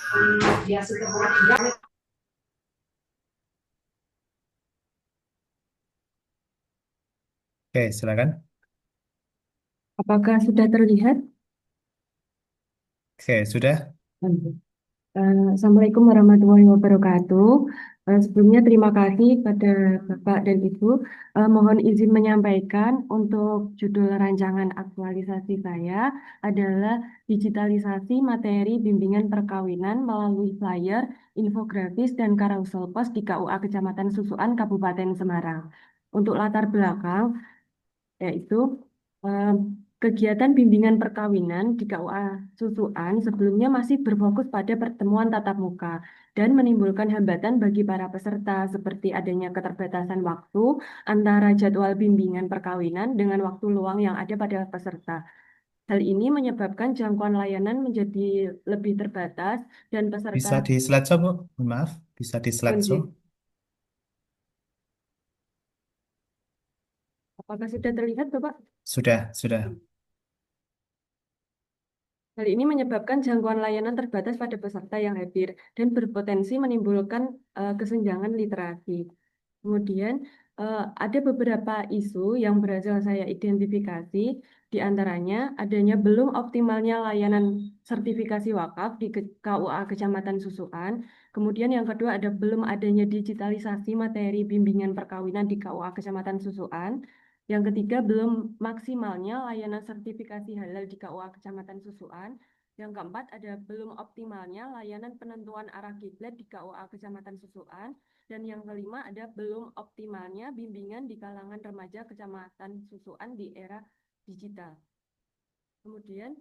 Oke, silakan. Apakah sudah terlihat? Oke, sudah. Assalamualaikum warahmatullahi wabarakatuh. Sebelumnya terima kasih pada Bapak dan Ibu. Mohon izin menyampaikan untuk judul rancangan aktualisasi saya adalah digitalisasi materi bimbingan perkawinan melalui flyer, infografis, dan carousel pos di KUA Kecamatan Susuan, Kabupaten Semarang. Untuk latar belakang, yaitu em, kegiatan bimbingan perkawinan di KUA Susuan sebelumnya masih berfokus pada pertemuan tatap muka dan menimbulkan hambatan bagi para peserta seperti adanya keterbatasan waktu antara jadwal bimbingan perkawinan dengan waktu luang yang ada pada peserta. Hal ini menyebabkan jangkauan layanan menjadi lebih terbatas dan peserta Bisa di slideshow, Bu? Maaf, bisa di slideshow. kunci. Apakah sudah terlihat, Bapak? Sudah, sudah. Hal ini menyebabkan jangkauan layanan terbatas pada peserta yang hadir dan berpotensi menimbulkan kesenjangan literasi. Kemudian ada beberapa isu yang berhasil saya identifikasi, di antaranya adanya belum optimalnya layanan sertifikasi wakaf di KUA Kecamatan Susukan. Kemudian yang kedua ada belum adanya digitalisasi materi bimbingan perkawinan di KUA Kecamatan Susukan. Yang ketiga, belum maksimalnya layanan sertifikasi halal di KUA Kecamatan Susuan. Yang keempat, ada belum optimalnya layanan penentuan arah kiblat di KUA Kecamatan Susuan. Dan yang kelima, ada belum optimalnya bimbingan di kalangan remaja Kecamatan Susuan di era digital. Kemudian,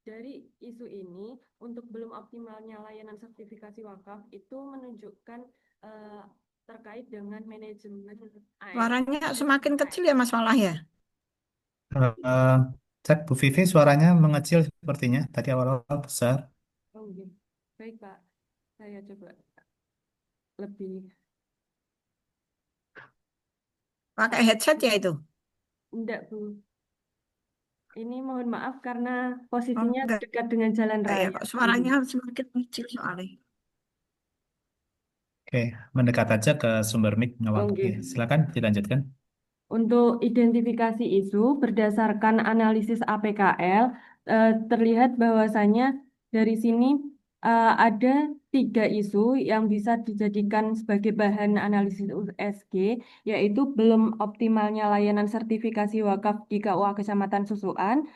dari isu ini, untuk belum optimalnya layanan sertifikasi wakaf itu menunjukkan eh, terkait dengan manajemen Suaranya semakin kecil ya ASN. Mas Malah ya. Eh, Cek Bu Vivi, suaranya mengecil sepertinya. Tadi awal-awal besar. Oh, iya. Baik, Pak. Saya coba lebih. Pakai headset ya itu. Enggak, Bu. Ini mohon maaf karena Oh, posisinya dekat dengan jalan enggak ya, raya. kok Oh, suaranya iya. semakin kecil soalnya. Oke, mendekat aja ke sumber mic nggak Oh, apa-apa. Oke, iya. silakan dilanjutkan. Untuk identifikasi isu berdasarkan analisis APKL, terlihat bahwasannya dari sini ada tiga isu yang bisa dijadikan sebagai bahan analisis USG, yaitu belum optimalnya layanan sertifikasi wakaf di KUA Kecamatan Susuan,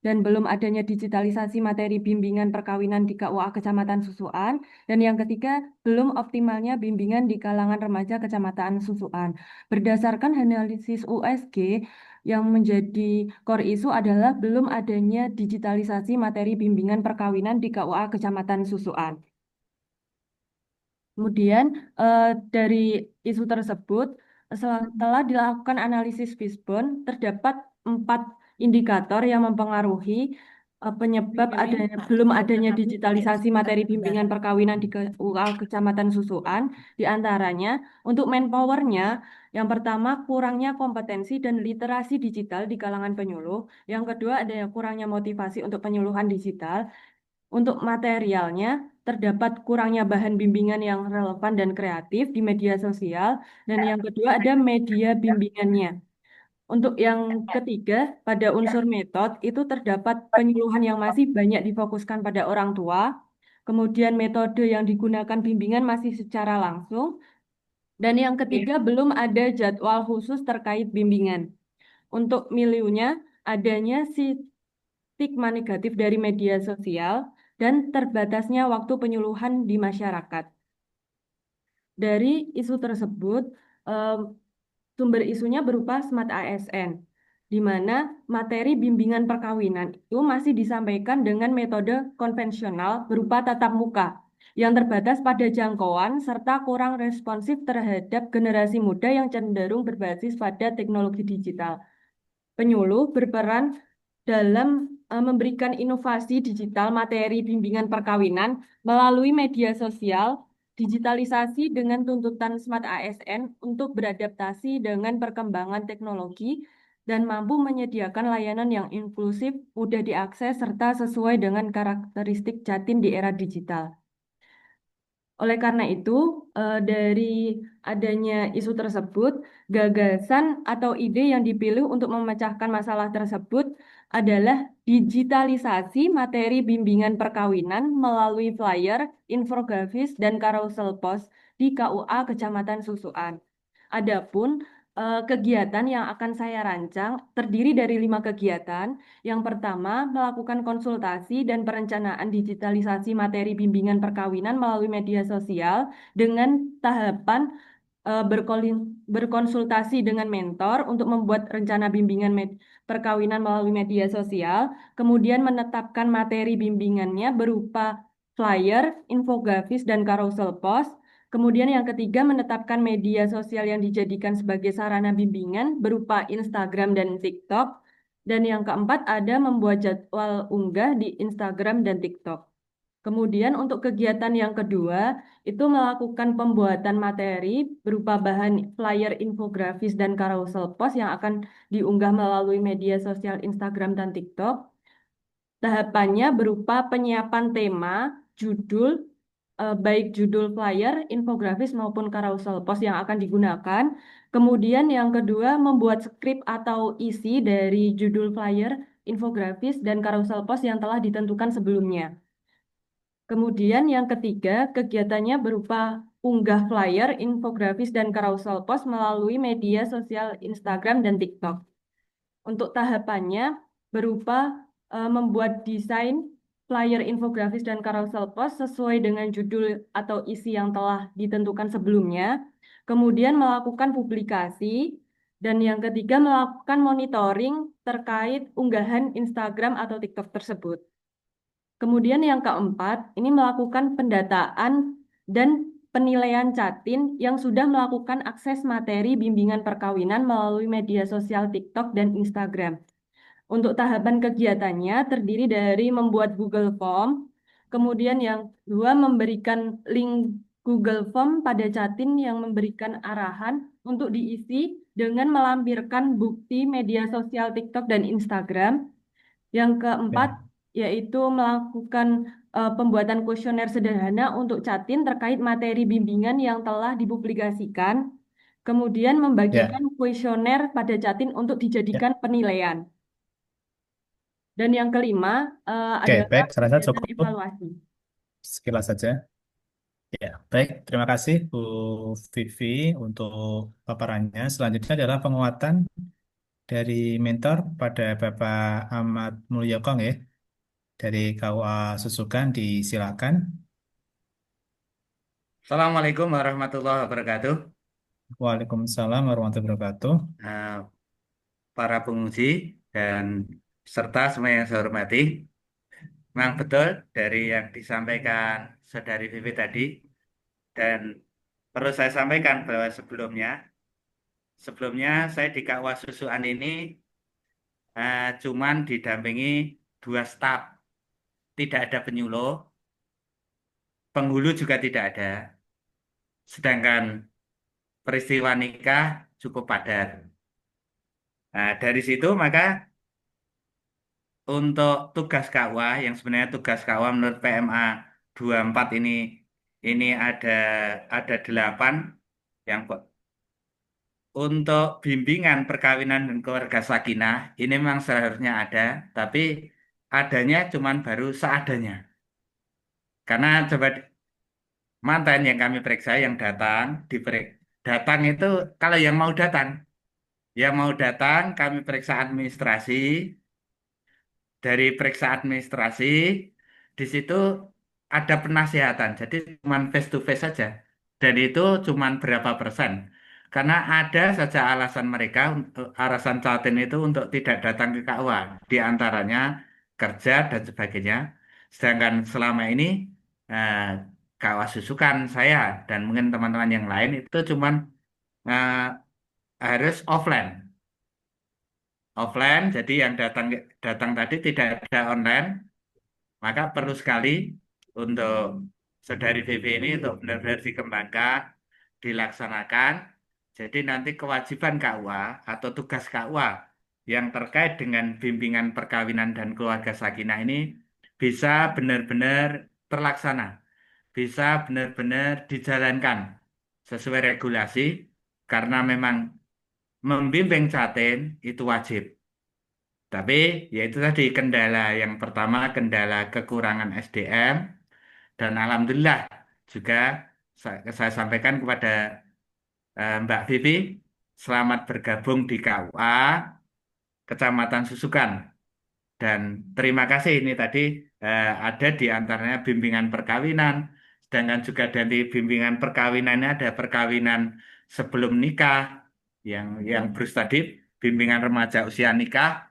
dan belum adanya digitalisasi materi bimbingan perkawinan di KUA Kecamatan Susuan, dan yang ketiga, belum optimalnya bimbingan di kalangan remaja Kecamatan Susuan. Berdasarkan analisis USG, yang menjadi core isu adalah belum adanya digitalisasi materi bimbingan perkawinan di KUA Kecamatan Susuan. Kemudian dari isu tersebut, setelah dilakukan analisis Fishbone, terdapat 4 indikator yang mempengaruhi penyebab belum adanya digitalisasi materi bimbingan perkawinan di KUA Kecamatan Susuan. Di antaranya, untuk manpowernya, yang pertama kurangnya kompetensi dan literasi digital di kalangan penyuluh. Yang kedua, ada kurangnya motivasi untuk penyuluhan digital. Untuk materialnya, terdapat kurangnya bahan bimbingan yang relevan dan kreatif di media sosial. Dan yang kedua ada media bimbingannya. Untuk yang ketiga, pada unsur metode itu terdapat penyuluhan yang masih banyak difokuskan pada orang tua. Kemudian metode yang digunakan bimbingan masih secara langsung. Dan yang ketiga, belum ada jadwal khusus terkait bimbingan. Untuk miliunya, adanya stigma negatif dari media sosial dan terbatasnya waktu penyuluhan di masyarakat. Dari isu tersebut, em, sumber isunya berupa Smart ASN, di mana materi bimbingan perkawinan itu masih disampaikan dengan metode konvensional berupa tatap muka, yang terbatas pada jangkauan serta kurang responsif terhadap generasi muda yang cenderung berbasis pada teknologi digital. Penyuluh berperan dalam memberikan inovasi digital materi bimbingan perkawinan melalui media sosial, digitalisasi dengan tuntutan Smart ASN untuk beradaptasi dengan perkembangan teknologi dan mampu menyediakan layanan yang inklusif, mudah diakses, serta sesuai dengan karakteristik Jatim di era digital. Oleh karena itu, dari adanya isu tersebut, gagasan atau ide yang dipilih untuk memecahkan masalah tersebut adalah digitalisasi materi bimbingan perkawinan melalui flyer, infografis, dan carousel post di KUA Kecamatan Susuan. Adapun kegiatan yang akan saya rancang terdiri dari 5 kegiatan. Yang pertama, melakukan konsultasi dan perencanaan digitalisasi materi bimbingan perkawinan melalui media sosial dengan tahapan berkonsultasi dengan mentor untuk membuat rencana bimbingan perkawinan melalui media sosial, kemudian menetapkan materi bimbingannya berupa flyer, infografis, dan carousel post. Kemudian yang ketiga, menetapkan media sosial yang dijadikan sebagai sarana bimbingan berupa Instagram dan TikTok. Dan yang keempat, ada membuat jadwal unggah di Instagram dan TikTok. Kemudian untuk kegiatan yang kedua, itu melakukan pembuatan materi berupa bahan flyer, infografis, dan carousel post yang akan diunggah melalui media sosial Instagram dan TikTok. Tahapannya berupa penyiapan tema, judul, baik judul flyer, infografis maupun carousel post yang akan digunakan. Kemudian yang kedua, membuat skrip atau isi dari judul flyer, infografis, dan carousel post yang telah ditentukan sebelumnya. Kemudian yang ketiga, kegiatannya berupa unggah flyer, infografis, dan carousel post melalui media sosial Instagram dan TikTok. Untuk tahapannya berupa membuat desain flyer, infografis, dan carousel post sesuai dengan judul atau isi yang telah ditentukan sebelumnya. Kemudian melakukan publikasi. Dan yang ketiga, melakukan monitoring terkait unggahan Instagram atau TikTok tersebut. Kemudian yang keempat, ini melakukan pendataan dan penilaian Catin yang sudah melakukan akses materi bimbingan perkawinan melalui media sosial TikTok dan Instagram. Untuk tahapan kegiatannya terdiri dari membuat Google Form, kemudian yang kedua memberikan link Google Form pada Catin yang memberikan arahan untuk diisi dengan melampirkan bukti media sosial TikTok dan Instagram. Yang keempat, Ya, yaitu melakukan pembuatan kuesioner sederhana untuk Catin terkait materi bimbingan yang telah dipublikasikan. Kemudian ya, membagikan kuesioner pada Catin untuk ya. dijadikan penilaian. Dan yang kelima Oke, adalah baik. Saya rasa kegiatan cukup evaluasi. sekilas saja. Ya, baik. Terima kasih Bu Vivi untuk paparannya. Selanjutnya adalah penguatan dari mentor pada Bapak Ahmad Mulyokong ya, dari KUA Susukan. Disilakan. Assalamualaikum warahmatullahi wabarakatuh. Waalaikumsalam warahmatullahi wabarakatuh. Eh, para pengungsi dan serta semua yang saya hormati. Memang betul dari yang disampaikan Saudari Vivi tadi dan perlu saya sampaikan bahwa sebelumnya saya di KUA Susuan ini cuman didampingi 2 staf, tidak ada penyuluh, penghulu juga tidak ada. Sedangkan peristiwa nikah cukup padat. Nah, dari situ maka untuk tugas KUA yang sebenarnya tugas KUA menurut PMA 24 ini ada 8 yang untuk bimbingan perkawinan dan keluarga sakinah ini memang seharusnya ada, tapi adanya cuman baru seadanya. Karena coba mantan yang kami periksa yang datang itu kalau yang mau datang kami periksa administrasi. Dari periksa administrasi, di situ ada penasihatan. Jadi cuma face to face saja. Dan itu cuma berapa persen. Karena ada saja alasan mereka, alasan Caltin itu untuk tidak datang ke KUA. Di antaranya kerja dan sebagainya. Sedangkan selama ini eh, KUA Susukan saya dan mungkin teman-teman yang lain itu cuma eh, harus offline. Offline, jadi yang datang datang tadi tidak ada online. Maka perlu sekali untuk Saudari VV ini untuk benar-benar dikembangkan, dilaksanakan. Jadi nanti kewajiban KUA atau tugas KUA yang terkait dengan bimbingan perkawinan dan keluarga sakinah ini bisa benar-benar terlaksana. bisa benar-benar dijalankan sesuai regulasi karena memang membimbing Jatin itu wajib. Tapi yaitu tadi kendala yang pertama kendala kekurangan SDM dan alhamdulillah juga saya sampaikan kepada Mbak Vivi selamat bergabung di KUA Kecamatan Susukan. Dan terima kasih ini tadi ada di antaranya bimbingan perkawinan, sedangkan juga dari bimbingan perkawinannya ada perkawinan sebelum nikah, yang Bruce tadi bimbingan remaja usia nikah,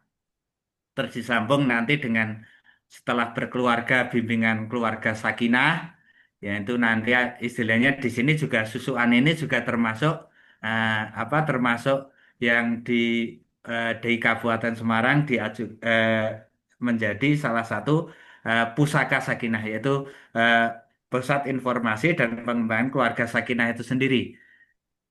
terus disambung nanti dengan setelah berkeluarga bimbingan keluarga sakinah, yaitu nanti istilahnya di sini juga susuan ini juga termasuk termasuk yang di Kabupaten Semarang menjadi salah satu pusaka sakinah yaitu eh, pusat informasi dan pengembangan keluarga sakinah itu sendiri.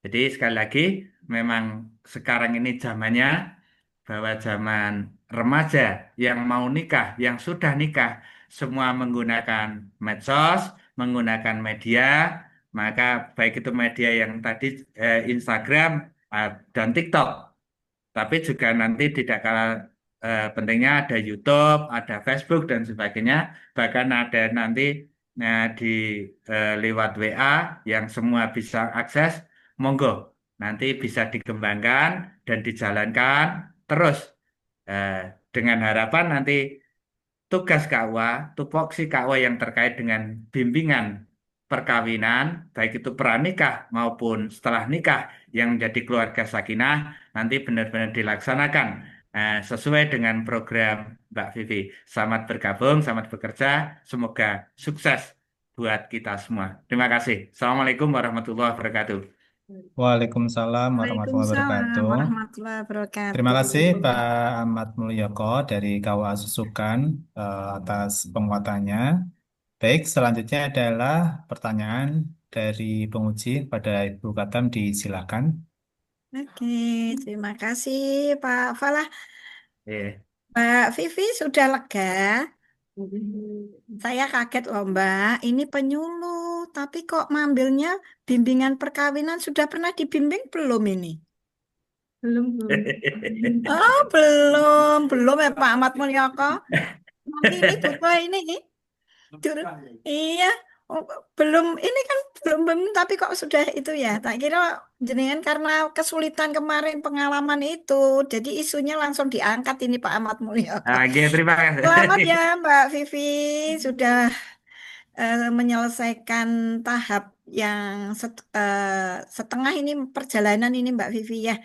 Jadi sekali lagi memang sekarang ini zamannya bahwa zaman remaja yang mau nikah, yang sudah nikah, semua menggunakan medsos, menggunakan media, maka baik itu media yang tadi Instagram dan TikTok, tapi juga nanti tidak kalah pentingnya ada YouTube, ada Facebook dan sebagainya, bahkan ada nanti di lewat WA yang semua bisa akses, monggo nanti bisa dikembangkan dan dijalankan terus eh, dengan harapan nanti tugas KUA, tupoksi KUA yang terkait dengan bimbingan perkawinan, baik itu pranikah maupun setelah nikah yang menjadi keluarga sakinah, nanti benar-benar dilaksanakan sesuai dengan program Mbak Vivi. Selamat bergabung, selamat bekerja, semoga sukses buat kita semua. Terima kasih. Assalamualaikum warahmatullahi wabarakatuh. Waalaikumsalam warahmatullahi Waalaikumsalam wabarakatuh. warahmatullahi Terima wabarakatuh. kasih Pak Ahmad Mulyoko dari KUA Susukan atas penguatannya. Baik, selanjutnya adalah pertanyaan dari penguji pada Ibu Katam, disilakan. Oke, terima kasih Pak Falah. Eh, Mbak Vivi sudah lega. Saya kaget loh Mbak, ini penyuluh, tapi kok ngambilnya bimbingan perkawinan sudah pernah dibimbing belum ini? Belum, belum. Oh, belum ya Pak Ahmad Mulyoko. Nanti ini butuh ini. Iya, oh, belum ini kan belum, tapi kok sudah itu ya. Tak kira jenengan karena kesulitan kemarin pengalaman itu, jadi isunya langsung diangkat ini Pak Ahmad Mulyoko. Oke, terima Selamat kasih. ya Mbak Vivi sudah menyelesaikan tahap yang setengah ini perjalanan ini Mbak Vivi ya.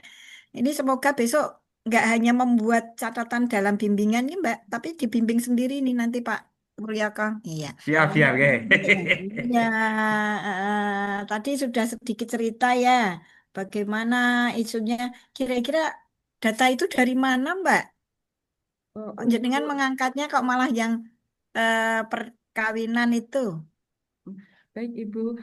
Ini semoga besok nggak hanya membuat catatan dalam bimbingan ini Mbak, tapi dibimbing sendiri nih nanti Pak Mulyoko. Iya. Siap, siap, oke. Ya, tadi sudah sedikit cerita ya, bagaimana isunya. Kira-kira data itu dari mana, Mbak? Jenengan Untuk mengangkatnya kok malah yang perkawinan itu. Baik Ibu,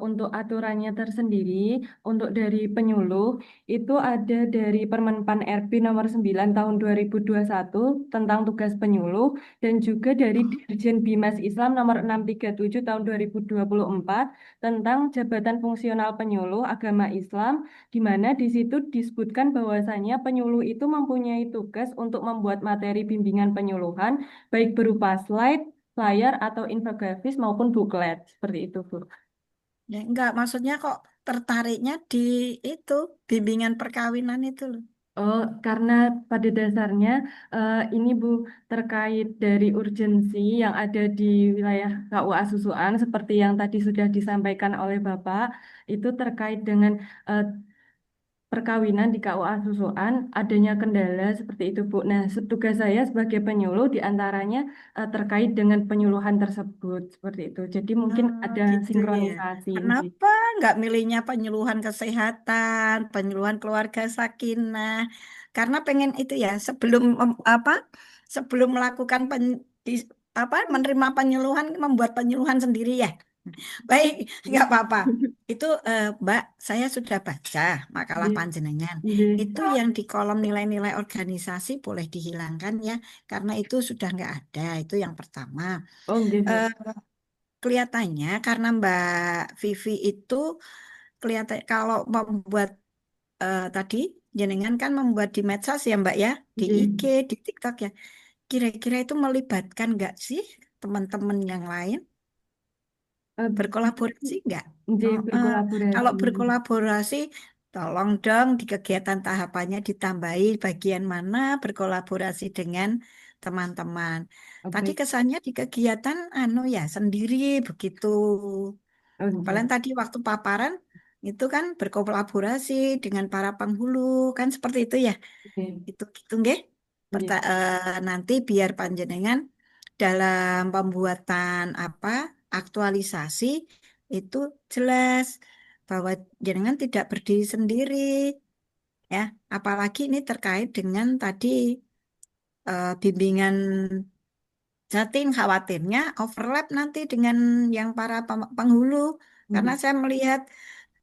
untuk aturannya tersendiri, untuk dari penyuluh, itu ada dari Permenpan RB nomor 9 tahun 2021 tentang tugas penyuluh, dan juga dari Dirjen Bimas Islam nomor 637 tahun 2024 tentang jabatan fungsional penyuluh agama Islam, di mana di situ disebutkan bahwasannya penyuluh itu mempunyai tugas untuk membuat materi bimbingan penyuluhan, baik berupa slide, layar atau infografis maupun buklet seperti itu, Bu. Ya, enggak, maksudnya kok tertariknya di itu, bimbingan perkawinan itu loh. Oh, karena pada dasarnya ini Bu terkait dari urgensi yang ada di wilayah KUA Susuan seperti yang tadi sudah disampaikan oleh Bapak, itu terkait dengan eh, perkawinan di KUA Susuan adanya kendala seperti itu Bu. Nah, tugas saya sebagai penyuluh diantaranya terkait dengan penyuluhan tersebut seperti itu. Jadi mungkin Oh, ada gitu ya. sinkronisasi di situ. Kenapa nggak milihnya penyuluhan kesehatan, penyuluhan keluarga sakinah? Karena pengen itu ya, sebelum melakukan menerima penyuluhan, membuat penyuluhan sendiri ya. Baik, nggak apa-apa. Itu Mbak, saya sudah baca makalah Nggih, panjenengan. nggih. Itu yang di kolom nilai-nilai organisasi boleh dihilangkan ya, karena itu sudah nggak ada. Itu yang pertama. Oh, nggih, Bu. Eh, kelihatannya karena Mbak Vivi itu kelihatan kalau membuat tadi jenengan kan membuat di medsos ya Mbak ya, di IG, Nggih. di TikTok ya. Kira-kira itu melibatkan nggak sih teman-teman yang lain? Eh, Berkolaborasi nggak? nggih, Kalau berkolaborasi. berkolaborasi, tolong dong di kegiatan tahapannya ditambahi bagian mana berkolaborasi dengan teman-teman. Tadi Oke. kesannya di kegiatan anu ya sendiri begitu. Oke. Paling tadi waktu paparan itu kan berkolaborasi dengan para penghulu kan seperti itu ya. Oke. Itu gitu nggih. Nggih. Nanti biar panjenengan dalam pembuatan apa aktualisasi itu jelas bahwa jenengan tidak berdiri sendiri ya. Apalagi ini terkait dengan tadi bimbingan Jatim khawatirnya overlap nanti dengan yang para penghulu karena Nggih. saya melihat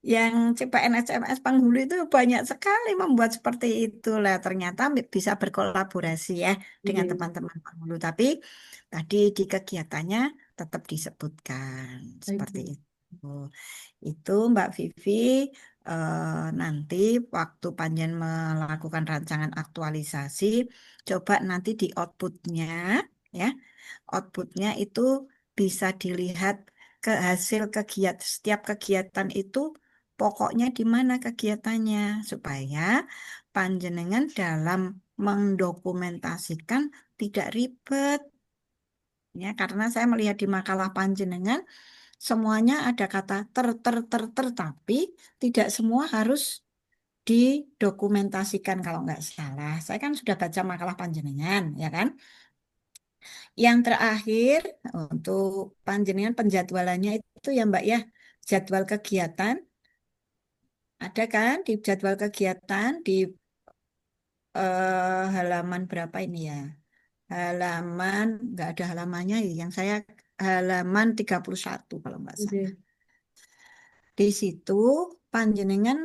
yang CPNS CMS penghulu itu banyak sekali membuat seperti itu lah. Ternyata bisa berkolaborasi ya dengan Nggih. teman-teman penghulu. Tapi tadi di kegiatannya tetap disebutkan seperti Oke. itu. Itu Mbak Vivi nanti waktu Panjen melakukan rancangan aktualisasi, coba nanti di outputnya ya. Outputnya itu bisa dilihat ke hasil kegiatan setiap kegiatan itu pokoknya di mana kegiatannya supaya panjenengan dalam mendokumentasikan tidak ribet ya karena saya melihat di makalah panjenengan semuanya ada kata ter tapi tidak semua harus didokumentasikan kalau nggak salah. Saya kan sudah baca makalah panjenengan ya kan. Yang terakhir untuk panjenengan penjadwalannya itu ya Mbak ya, jadwal kegiatan ada kan di jadwal kegiatan di halaman berapa ini ya? Halaman nggak ada halamannya ya, yang saya halaman 31 kalau nggak salah. Nggih. Di situ panjenengan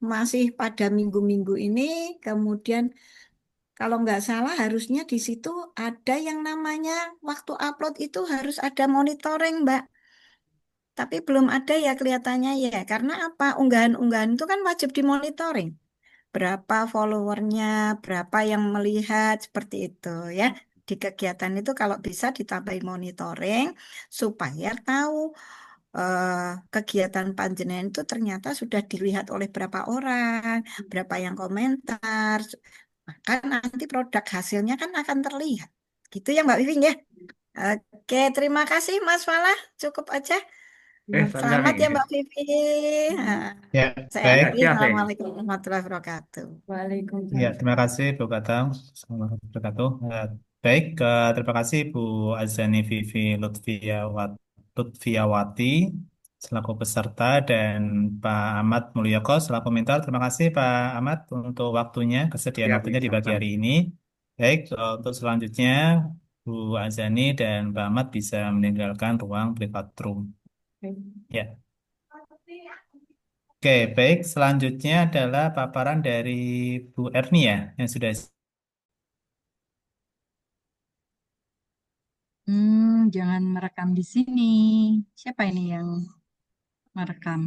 masih pada minggu-minggu ini kemudian kalau nggak salah harusnya di situ ada yang namanya waktu upload itu harus ada monitoring, Mbak. Tapi belum ada ya kelihatannya ya. Karena apa? Unggahan-unggahan itu kan wajib dimonitoring. Berapa followernya, berapa yang melihat, seperti itu ya. Di kegiatan itu kalau bisa ditambahin monitoring supaya tahu eh, kegiatan panjenengan itu ternyata sudah dilihat oleh berapa orang, berapa yang komentar. Maka nanti produk hasilnya kan akan terlihat. Gitu ya Mbak Viving ya. Oke, terima kasih Mas Falah. Cukup aja. Sami-sami. Selamat ya Mbak Vivi. Nah, Ya, saya baik. akhiri. Siap, Deng. Assalamualaikum warahmatullahi wabarakatuh. Ya, Waalaikumsalam. terima kasih Bu Katang. Assalamualaikum warahmatullahi wabarakatuh. Baik, terima kasih Bu Azani Vivi Lutfiawati selaku peserta dan Pak Ahmad Mulyoko selaku mentor. Terima kasih Pak Ahmad untuk waktunya, kesediaan Siap, waktunya di pagi sama-sama. hari ini. Baik, untuk selanjutnya Bu Azani dan Pak Ahmad bisa meninggalkan ruang privat room. Ya. Oke, baik. Selanjutnya adalah paparan dari Bu Erni ya, yang sudah. Jangan merekam di sini. Siapa ini yang merekam?